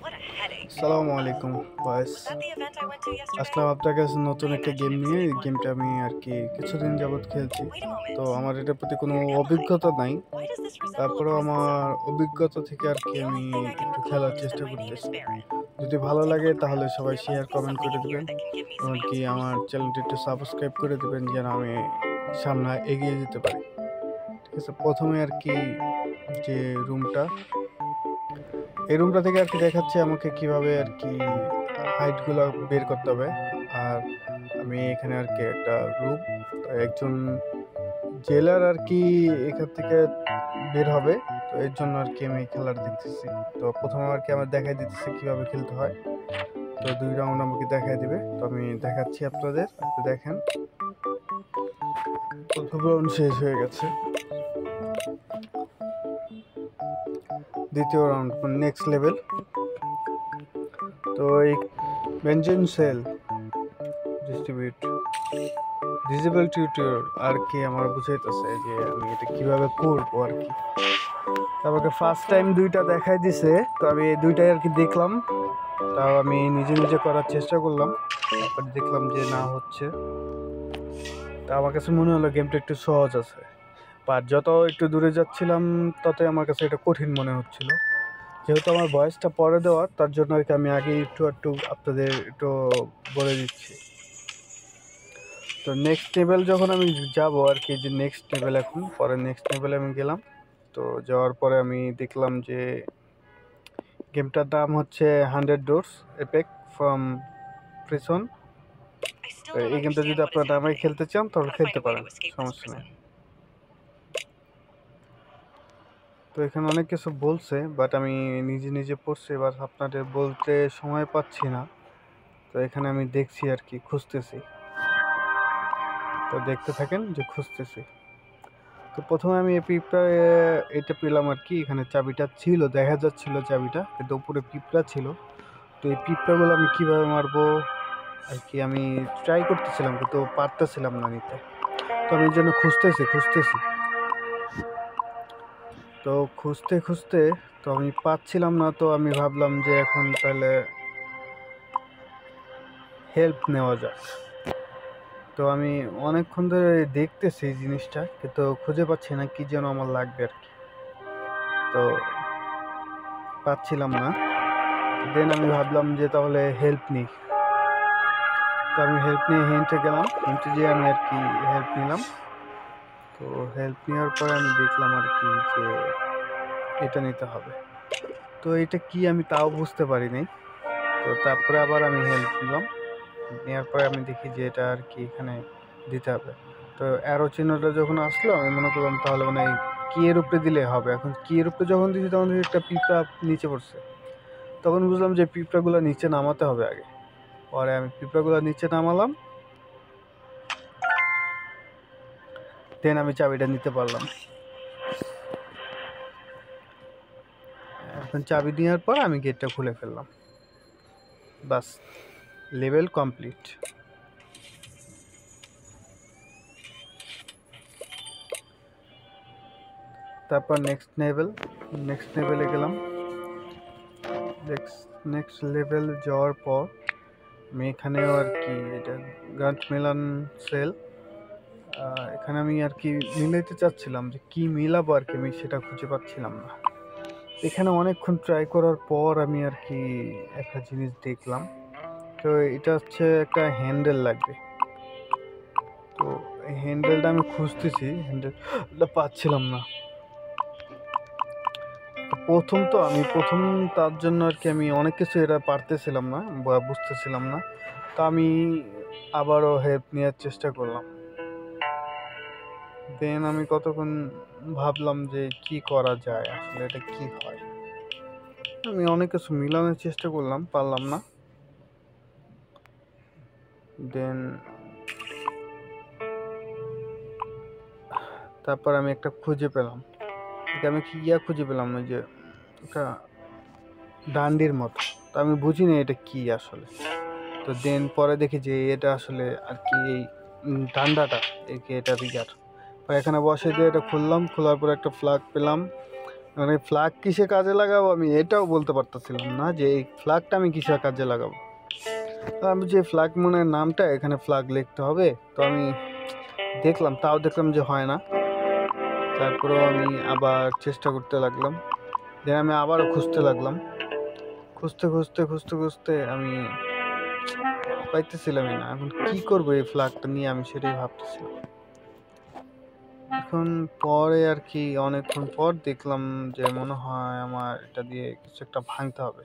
আসসালামু আলাইকুম বয়েস। আসলাম আপনার কাছে নতুন একটা গেম নিয়ে। এই গেমটা আমি আর কি কিছুদিন যাবৎ খেলছি, তো আমার এটার প্রতি কোনো অভিজ্ঞতা নাই। তারপরেও আমার অভিজ্ঞতা থেকে আর কি আমি একটু খেলার চেষ্টা করতেছি। যদি ভালো লাগে তাহলে সবাই শেয়ার কমেন্ট করে দেবেন, এমনকি আমার চ্যানেলটি একটু সাবস্ক্রাইব করে দেবেন যেন আমি সামনে এগিয়ে যেতে পারি। ঠিক আছে, প্রথমে আর কি যে রুমটা, এই রুমটা থেকে আর কি দেখাচ্ছে আমাকে কিভাবে আর কি হাইটগুলো বের করতে হবে। আর আমি এখানে আর কি একটা রুম, একজন জেলার আর কি এখান থেকে বের হবে, তো এর জন্য আর কি আমি খেলার দেখতেছি। তো প্রথমে আর কি আমার দেখাই দিতেছে কিভাবে খেলতে হয়। তো 2 রাউন্ড আমাকে দেখাই দিবে, তো আমি দেখাচ্ছি আপনাদের, আপনি দেখেন। প্রথম রাউন্ড শেষ হয়ে গেছে, দ্বিতীয় রাউন্ড নেক্সট লেভেল। তো এই benzene cell distribute disable tutorial আর কি আমার বুঝাইতেছে যে আমি এটা কিভাবে করবো আর কি। আমাকে ফার্স্ট টাইম 2টা দেখাই দিছে, তো আমি এই 2টাই আর কি দেখলাম। তাও আমি নিজে নিজে করার চেষ্টা করলাম, তারপর দেখলাম যে না হচ্ছে। তা আমার কাছে মনে হলো গেমটা একটু সহজ আছে, আর যত একটু দূরে যাচ্ছিলাম ততই আমার কাছে এটা কঠিন মনে হচ্ছিল। যেহেতু আমার বয়সটা পরে দেওয়ার, তার জন্য আর কি আমি আগে একটু আপনাদের একটু বলে দিচ্ছি। তো নেক্সট লেভেল যখন আমি যাব আর কি, যে নেক্সট লেভেল, এখন পরে নেক্সট লেভেলে আমি গেলাম। তো যাওয়ার পরে আমি দেখলাম যে গেমটার নাম হচ্ছে 100 ডোরস এপেক ফ্রম প্রিসন। তো এই গেমটা যদি আপনারা নামে খেলতে চান তাহলে খেলতে পারেন, সমস্যা নেই। তো এখানে অনেক কিছু বলছে, বাট আমি নিজে নিজে পড়ছি, এবার আপনাদের বলতে সময় পাচ্ছি না। তো এখানে আমি দেখছি আর কি, খুঁজতেছি। তো দেখতে থাকেন যে খুঁজতেছি। তো প্রথমে আমি এই পিঁপড়া এটা পেলাম আর কি। এখানে চাবিটা ছিল, দেখা যাচ্ছিল চাবিটা, কিন্তু উপরে পিঁপড়া ছিল। তো এই পিঁপড়াগুলো আমি কিভাবে মারবো আর কি আমি ট্রাই করতেছিলাম, কিন্তু পারতেছিলাম না নিতে। তো আমি এই জন্য খুঁজতেছি। তো খুঁজতে খুঁজতে তো আমি পাচ্ছিলাম না। তো আমি ভাবলাম যে এখন তাহলে হেল্প নেওয়া যাক। তো আমি অনেকক্ষণ ধরে দেখতেছি এই জিনিসটা, কিন্তু খুঁজে পাচ্ছি না কি যেন আমার লাগবে আর কি। তো পাচ্ছিলাম না। দেন আমি ভাবলাম যে তাহলে হেল্প নিই। তো আমি হেল্প নিয়ে হিন্টে গেলাম, হিন্টে যেয়ে আমি আর কি হেল্প নিলাম। তো হেল্প নেওয়ার পরে আমি দেখলাম আর কি যে এটা নিতে হবে। তো এটা কি আমি তাও বুঝতে পারি নাই। তো তারপরে আবার আমি হেল্প নিলাম, নেওয়ার পরে আমি দেখি যে এটা আর কি এখানে দিতে হবে। তো অ্যারো চিহ্নটা যখন আসলো আমি মনে করলাম তাহলে মানে কি এর উপরে দিলে হবে। এখন কি এর উপরে যখন দিয়েছি তখন একটা পিঁপড়া নিচে পড়ছে। তখন বুঝলাম যে পিঁপড়াগুলো নিচে নামাতে হবে আগে। পরে আমি পিঁপড়াগুলো নিচে নামালাম, দেন আমি চাবিটা নিতে পারলাম। এখন চাবি নেওয়ার পর আমি গেটটা খুলে ফেললাম, বাস লেভেল কমপ্লিট। তারপর নেক্সট লেভেলে গেলাম। নেক্সট লেভেল যাওয়ার পর আমি এখানেও আর কি এটা গান্ট মিলান সেল, এখানে আমি আর কি মিলাইতে চাচ্ছিলাম যে কি মিলাবো আর কি, আমি সেটা খুঁজে পাচ্ছিলাম না। এখানে অনেকক্ষণ ট্রাই করার পর আমি আর কি একটা জিনিস দেখলাম। তো এটা হচ্ছে একটা হ্যান্ডেল লাগবে। তো এই হ্যান্ডেলটা আমি খুঁজতেছি, হ্যান্ডেলটা পাচ্ছিলাম না। প্রথম তার জন্য আর কি আমি অনেক কিছু এটা পারতেছিলাম না বা বুঝতেছিলাম না। তো আমি আবারও হেল্প নেওয়ার চেষ্টা করলাম। দেন আমি কতক্ষণ ভাবলাম যে কি করা যায়, আসলে এটা কি হয়। আমি অনেক কিছু মিলানোর চেষ্টা করলাম, পারলাম না। দেন তারপর আমি একটা খুঁজে পেলাম। এটা আমি কি খুঁজে পেলাম, ওই যে একটা ডান্ডির মতো। তো আমি বুঝিনি এটা কি আসলে। তো দেন পরে দেখি যে এটা আসলে আর কি এই ডান্ডাটা একে এটা রিগার। এখানে বসে দিয়ে এটা খুললাম, খোলার পর একটা ফ্ল্যাগ পেলাম। মানে ফ্ল্যাগ কিসে কাজে লাগাবো আমি এটাও বলতে পারতেছিলাম না যে এই ফ্ল্যাগটা আমি কিসের কাজে লাগাবো। তো আমি যে ফ্ল্যাগ মনের নামটা এখানে ফ্ল্যাগ লিখতে হবে, তো আমি দেখলাম, তাও দেখলাম যে হয় না। তারপরেও আমি আবার চেষ্টা করতে লাগলাম, দেন আমি আবারও খুঁজতে লাগলাম, খুঁজতে খুঁজতে খুঁজতে খুঁজতে আমি পাইতেছিলামই না। এখন কি করবো এই ফ্ল্যাগটা নিয়ে, আমি সেটাই ভাবতেছিলাম। এখন পরে আর কি অনেকক্ষণ পর দেখলাম যে মনে হয় আমার এটা দিয়ে কিছু একটা ভাঙতে হবে।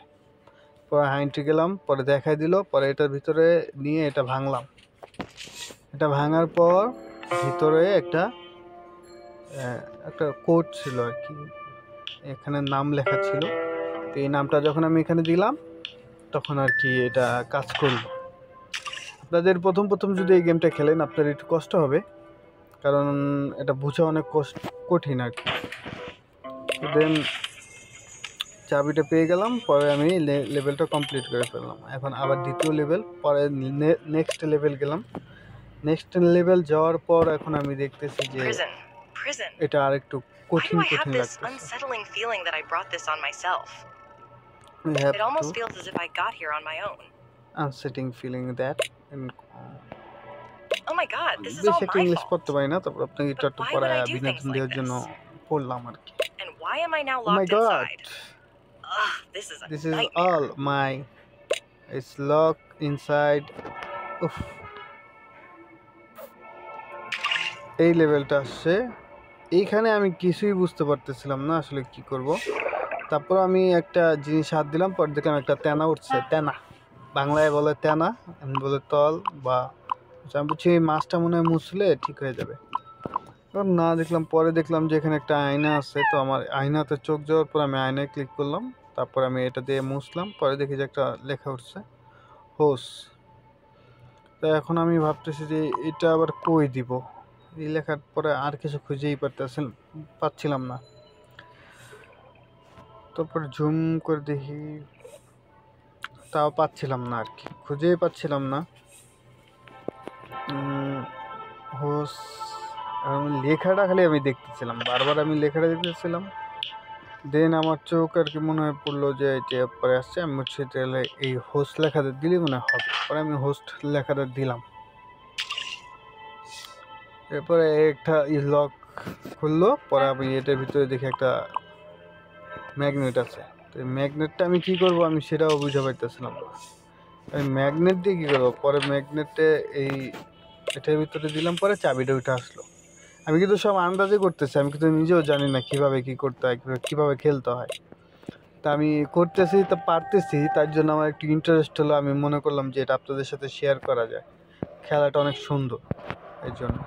পরে হাইন্টে গেলাম, পরে দেখাই দিল, পরে এটার ভিতরে নিয়ে এটা ভাঙলাম। এটা ভাঙার পর ভিতরে একটা কোড ছিল আর কি, এখানে নাম লেখা ছিল। তো এই নামটা যখন আমি এখানে দিলাম তখন আর কি এটা কাজ করলো। আপনাদের প্রথম প্রথম যদি এই গেমটা খেলেন আপনার একটু কষ্ট হবে, কারণ এটা বোঝা অনেক কঠিন আর কি। দেন চাবিটা পেয়ে গেলাম, পরে আমি লেভেলটা কমপ্লিট করে ফেললাম। এখন আবার দ্বিতীয় লেভেল, পরে নেক্সট লেভেল গেলাম। নেক্সট লেভেল যাওয়ার পর এখন আমি দেখতেছি যে এটা আর একটু কঠিন কঠিন লাগতেছে। It almost feels as if I got here on my own. Unsettling feeling that. Oh my god, this is all my fault. English পড়তে পারি না, তারপর আপনাকে এটা একটু পড়ায় বিনোদন দেওয়ার জন্য পড়লাম আর কি। And why am I now locked inside? This is all my. It's locked inside. উফ, এই লেভেলটা আসছে। এইখানে আমি কিছুই বুঝতে পারতেছিলাম না আসলে কি করব। তারপর আমি একটা জিনিস হাত দিলাম, পরে দেখলাম একটা তেনা উঠছে। তেনা বাংলায় বলে তেনা, আমি বলে তল, বা আমি বলছি এই মাছটা মনে হয় মুছলে ঠিক হয়ে যাবে। না, দেখলাম পরে দেখলাম যে এখানে একটা আয়না আছে। তো আমার আয়নাতে চোখ যাওয়ার পর আমি আয়নায় ক্লিক করলাম, তারপর আমি এটা দিয়ে মুছলাম। পরে দেখি যে একটা লেখা উঠছে হোস। তো এখন আমি ভাবতেছি যে এটা আবার কই দিব। এই লেখার পরে আর কিছু খুঁজেই পাচ্ছিলাম না। তারপর জুম করে দেখি, তাও পাচ্ছিলাম না আর কি, খুঁজেই পাচ্ছিলাম না হোস। লেখাটা খালি আমি দেখতেছিলাম, বারবার আমি লেখাটা দেখতেছিলাম। দেন আমার চোখ আর কি মনে হয় পড়লো যে এটা পরে আসছে, আমি হচ্ছে তাহলে এই হোস্ট লেখাটা দিলে মনে হবে। পরে আমি হোস্ট লেখাটা দিলাম। এরপরে একটা লক খুললো, পরে আমি এটার ভিতরে দেখি একটা ম্যাগনেট আছে। তো এই ম্যাগনেটটা আমি কি করব আমি সেটাও বুঝে পাইতেছিলাম না। আমি ম্যাগনেট দিয়ে কী করবো, পরে ম্যাগনেটে এটার ভিতরে দিলাম, পরে চাবিটা উঠে আসলো। আমি কিন্তু সব আন্দাজে করতেছি, আমি কিন্তু নিজেও জানি না কীভাবে কী করতে হয়, কীভাবে খেলতে হয়। তা আমি করতেছি, তো পারতেছি, তার জন্য আমার একটু ইন্টারেস্ট হলো। আমি মনে করলাম যে এটা আপনাদের সাথে শেয়ার করা যায়, খেলাটা অনেক সুন্দর, এই জন্য।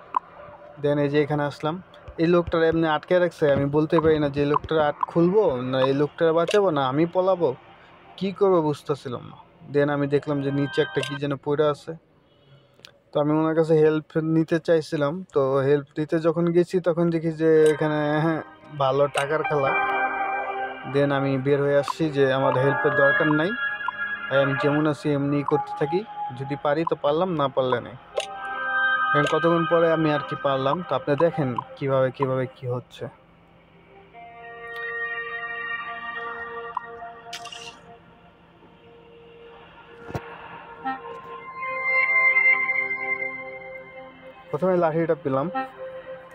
দেন এই যে এখানে আসলাম, এই লোকটার এমনি আটকে রাখছে, আমি বলতে পারি না যে এই লোকটার খুলবো না এই লোকটার বাঁচাবো না আমি পলাবো, কি করবো বুঝতেছিলাম না। দেন আমি দেখলাম যে নিচে একটা কি যেন পড়ে আছে। তো আমি ওনার কাছে হেল্প নিতে চাইছিলাম। তো হেল্প নিতে যখন গেছি তখন দেখি যে এখানে ভালো টাকার খেলা। দেন আমি বের হয়ে আসছি যে আমার হেল্পের দরকার নাই, আমি যেমন আছি এমনি করতে থাকি, যদি পারি তো পারলাম, না পারলে নেই। এখন কতক্ষণ পরে আমি আর কি পারলাম, তো আপনি দেখেন কিভাবে কি হচ্ছে। প্রথমে লাঠিটা পেলাম,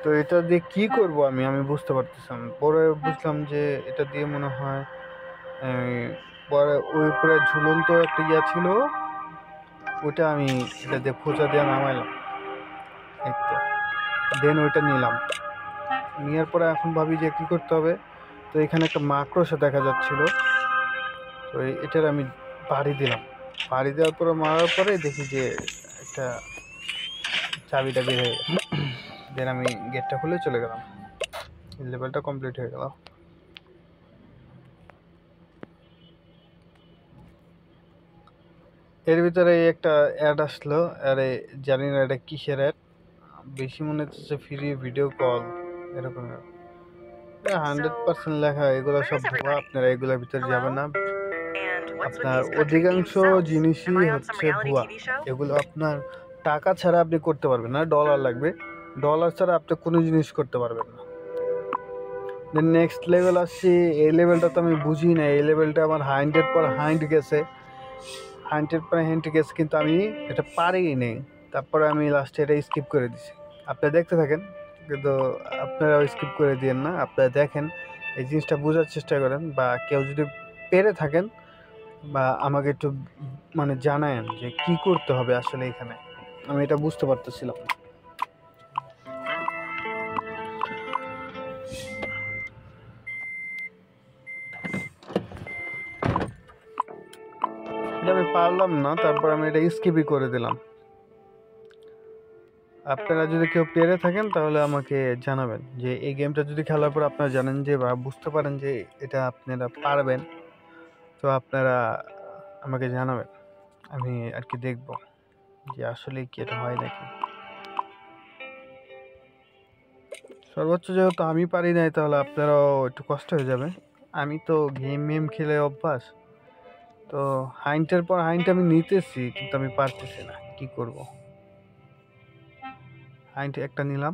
তো এটা দিয়ে কি করব আমি বুঝতে পারতেছিলাম। পরে বুঝলাম যে এটা দিয়ে মনে হয় পরে ওই উপরে ঝুলন্ত একটা ইয়া ছিল, ওটা আমি এটা দিয়ে খোঁচা দিয়ে নামাইলাম একটু। দেন ওইটা নিলাম, নেওয়ার পরে এখন ভাবি যে কী করতে হবে। তো এখানে একটা মাকড়সা দেখা যাচ্ছিল, তো এটার আমি বাড়ি দিলাম। বাড়ি দেওয়ার পরে মারার পরে দেখি যে একটা চাবিটা বের হয়ে গেছে। দেন আমি গেটটা খুলে চলে গেলাম, লেভেলটা কমপ্লিট হয়ে গেল। এর ভিতরে একটা অ্যাড আসলো, আরে জানি না এটা কিসের অ্যাড, বেশি মনে হচ্ছে ফ্রি ভিডিও কল এরকম। 100% লেখা, এগুলো সব ভুয়া, আপনারা এগুলোর ভিতরে যাবেন না। আপনার অধিকাংশ জিনিসই হচ্ছে ভুয়া, এগুলো আপনার টাকা ছাড়া আপনি করতে পারবেন না, ডলার লাগবে, ডলার ছাড়া আপনি কোনো জিনিস করতে পারবেন না। দেন নেক্সট লেভেল আসছি, এই লেভেলটা তো আমি বুঝি না, এই লেভেলটা আমার হাইন্ডের পর হাইন্ড গেছে, হাইন্ডের পর হাইন্ড গেছে, কিন্তু আমি এটা পারিই নেই। তারপরে আমি লাস্টে এটা স্কিপ করে দিছি। আপনারা দেখতে থাকেন, কিন্তু আপনারাও স্কিপ করে দিয়েন না, আপনারা দেখেন, এই জিনিসটা বোঝার চেষ্টা করেন, বা কেউ যদি পেরে থাকেন বা আমাকে একটু মানে জানায়েন যে কি করতে হবে আসলে এখানে, আমি এটা বুঝতে পারতেছিলাম না। এটা আমি পারলাম না, তারপর আমি এটা স্কিপই করে দিলাম। আপনারা যদি কেউ পেরে থাকেন তাহলে আমাকে জানাবেন, যে এই গেমটা যদি খেলার পর আপনারা জানেন যে বা বুঝতে পারেন যে এটা আপনারা পারবেন, তো আপনারা আমাকে জানাবেন, আমি আর কি দেখব যে আসলে কি এটা হয় নাকি। সর্বোচ্চ যেহেতু আমি পারি নাই, তাহলে আপনারাও একটু কষ্ট হয়ে যাবে। আমি তো গেম খেলে অভ্যাস, তো হাইন্টের পর হাইন্ট আমি নিতেছি, কিন্তু আমি পারতেছি না, কি করব। হাইন্ট একটা নিলাম,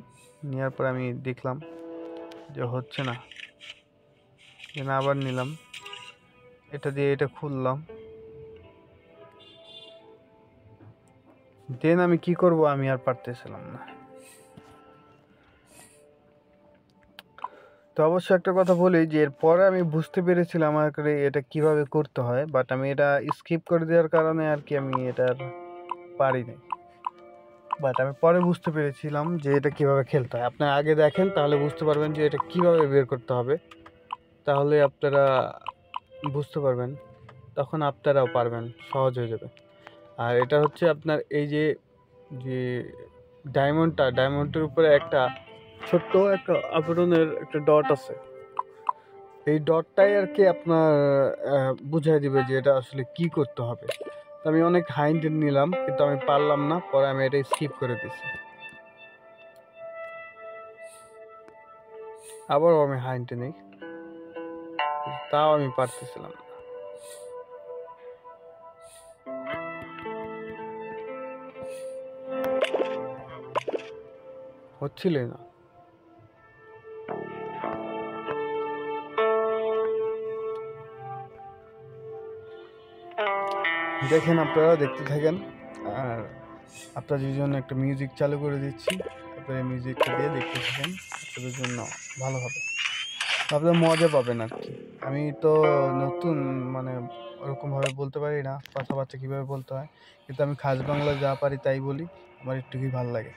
নেওয়ার পর আমি দেখলাম যে হচ্ছে না, দেন আবার নিলাম, এটা দিয়ে এটা খুললাম, দেন আমি কি করব আমি আর পারতেছিলাম না। তো অবশ্য একটা কথা বলি, যে এরপরে আমি বুঝতে পেরেছিলাম আমাকে এটা কিভাবে করতে হয়, বাট আমি এটা স্কিপ করে দেওয়ার কারণে আর কি আমি এটা পারিনি। বাট আমি পরে বুঝতে পেরেছিলাম যে এটা কিভাবে খেলতে হয়। আপনারা আগে দেখেন, তাহলে বুঝতে পারবেন যে এটা কিভাবে বের করতে হবে, তাহলে আপনারা বুঝতে পারবেন, তখন আপনারাও পারবেন, সহজ হয়ে যাবে। আর এটা হচ্ছে আপনার এই যে যে ডায়মন্ডের উপরে একটা ছোট্ট একটা আবরণের একটা ডট আছে, এই ডটটাই আর কি আপনার বুঝাই দিবে যে এটা আসলে কি করতে হবে। তো আমি অনেক হাইন্ড নিলাম, কিন্তু আমি পারলাম না, পরে আমি এটা স্কিপ করে দিছি, আবারও আমি হাইন্ড নেই, তাও আমি পারতেছিলাম না, হচ্ছিলই না। দেখেন, আপনারা দেখতে থাকেন, আর আপনাদের জন্য একটা মিউজিক চালু করে দিচ্ছি, আপনারা এই মিউজিকটা দিয়ে দেখতে থাকেন, আপনাদের জন্য ভালো হবে, আপনারা মজা পাবেন আর কি। আমি তো নতুন, মানে ওরকমভাবে বলতে পারি না কথাবার্তা কীভাবে বলতে হয়, কিন্তু আমি খাস বাংলা যা পারি তাই বলি, আমার একটুকুই ভালো লাগে।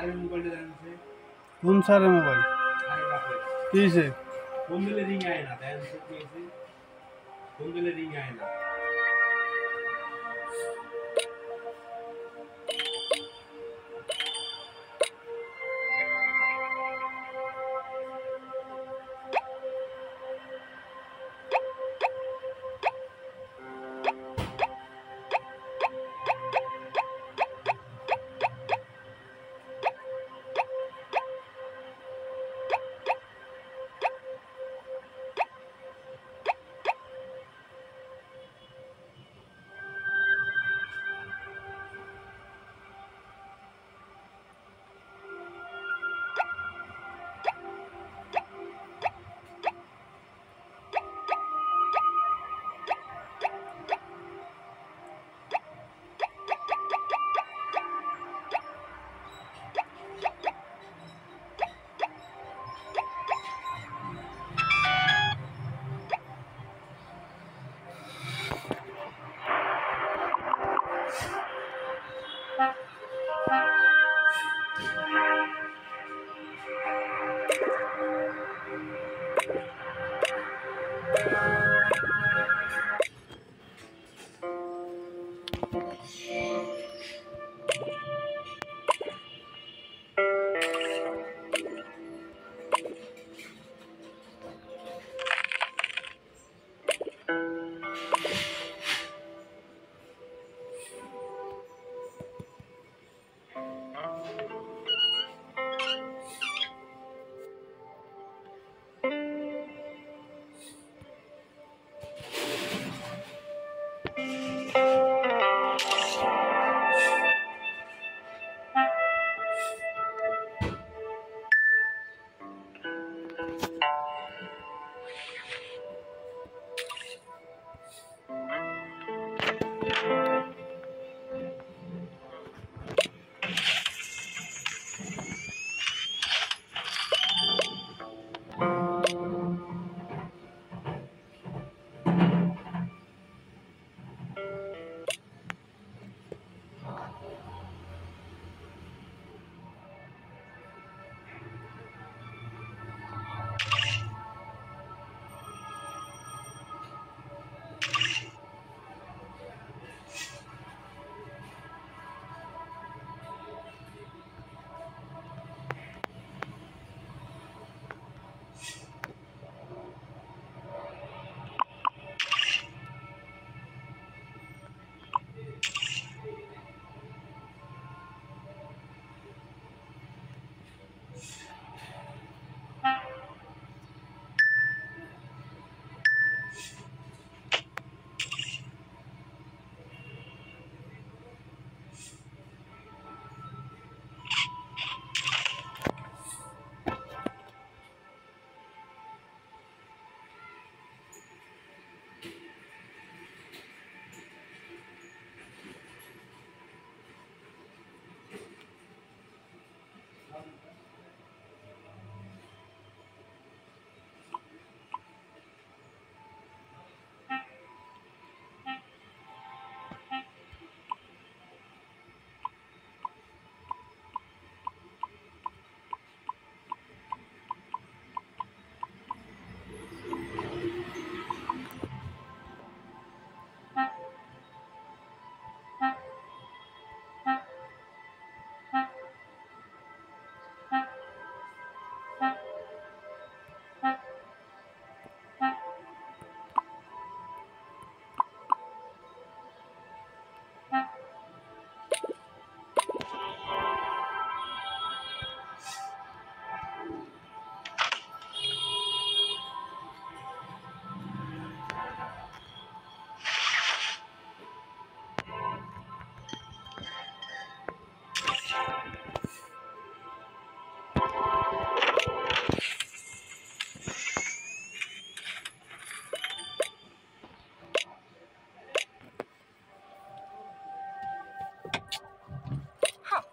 কোন স্যারের মোবাইল? কি হয়েছে? ফোন দিলে রিং আয় না, দেন কি হয়েছে? ফোন দিলে রিং আয় না।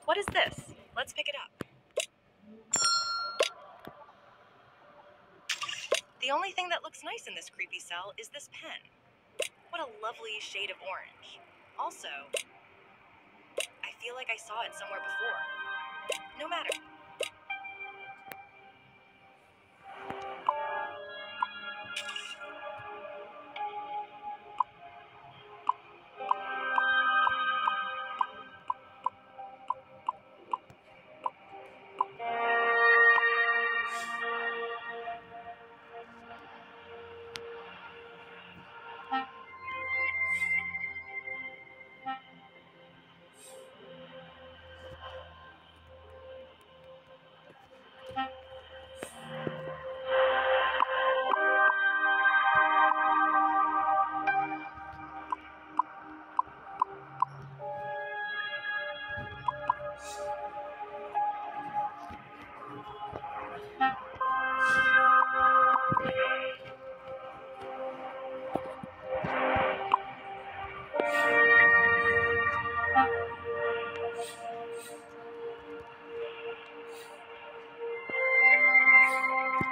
What is this? Let's pick it up. The only thing that looks nice in this creepy cell is this pen. What a lovely shade of orange. Also, I feel like I saw it somewhere before. no matter.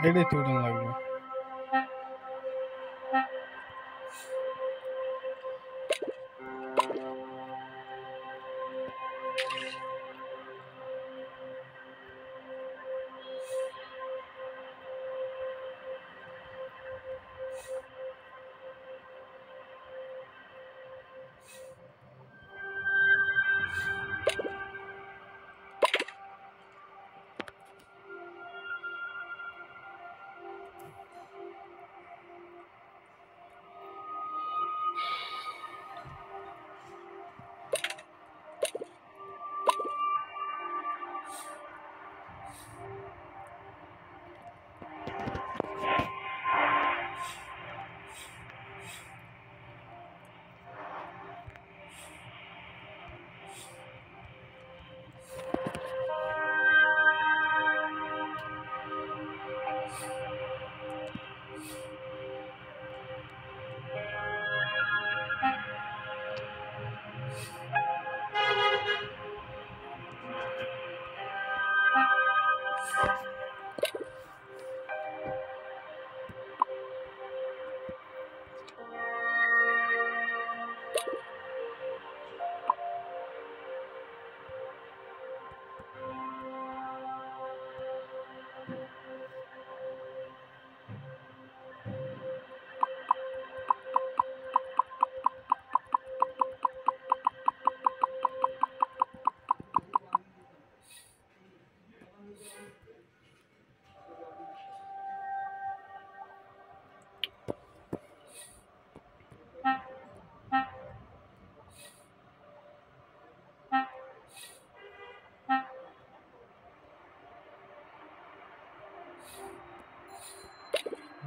এটাই তো উঠান লাগবে।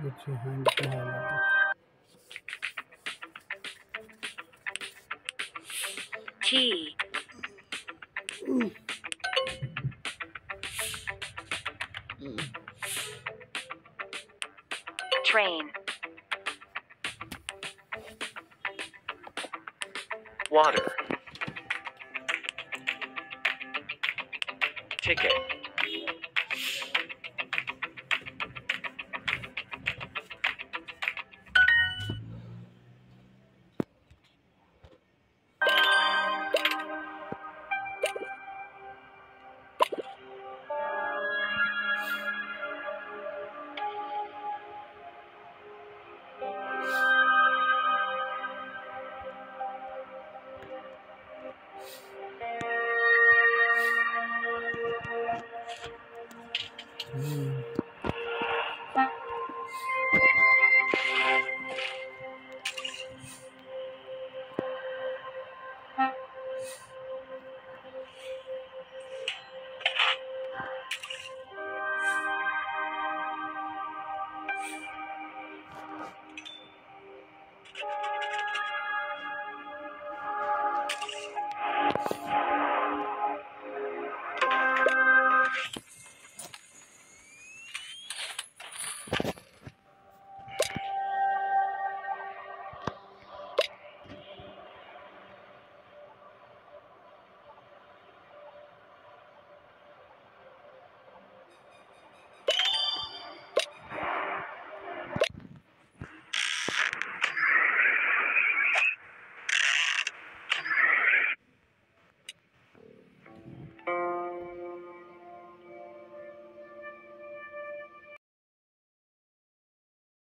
হচ্ছে hand T. Train. Water. Ticket.